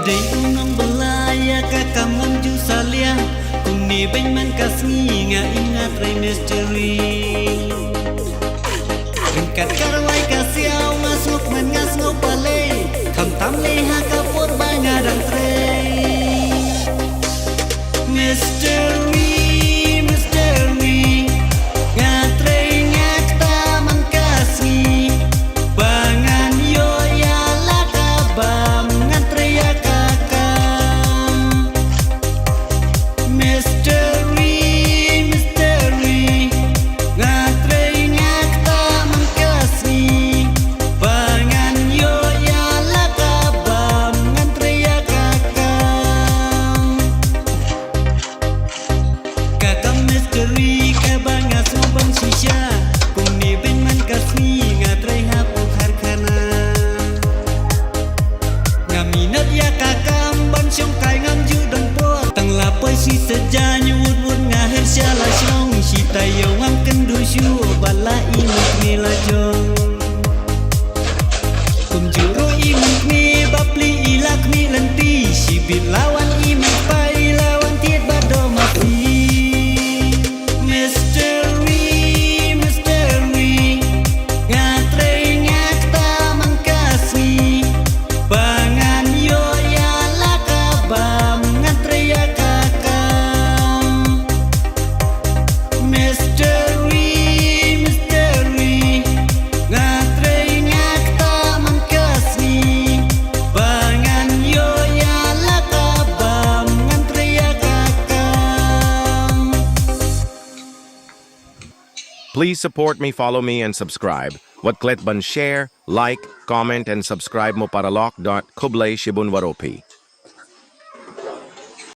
Day unang balaya kakamon ju salia kung ni beng man kasngi nga ingat ray mystery ringkat karway kasiaw ngasngok man ngasngok pale kam tam le ha kapur bangadang tre mystery si saja nyut wut ngahir syala syong si tayo ngam kendu syu bala imut ni lajong kum juro imut ni bapli ilak ni lenti si bit lawan imut pai lawan tiet bado mati mystery mystery ngatre ngakta mangkasi pangan yo ya lakabam ngatre ya Please support me, follow me, and subscribe. What klit ban share, like, comment, and subscribe mo para lock.kublay shibun waropi.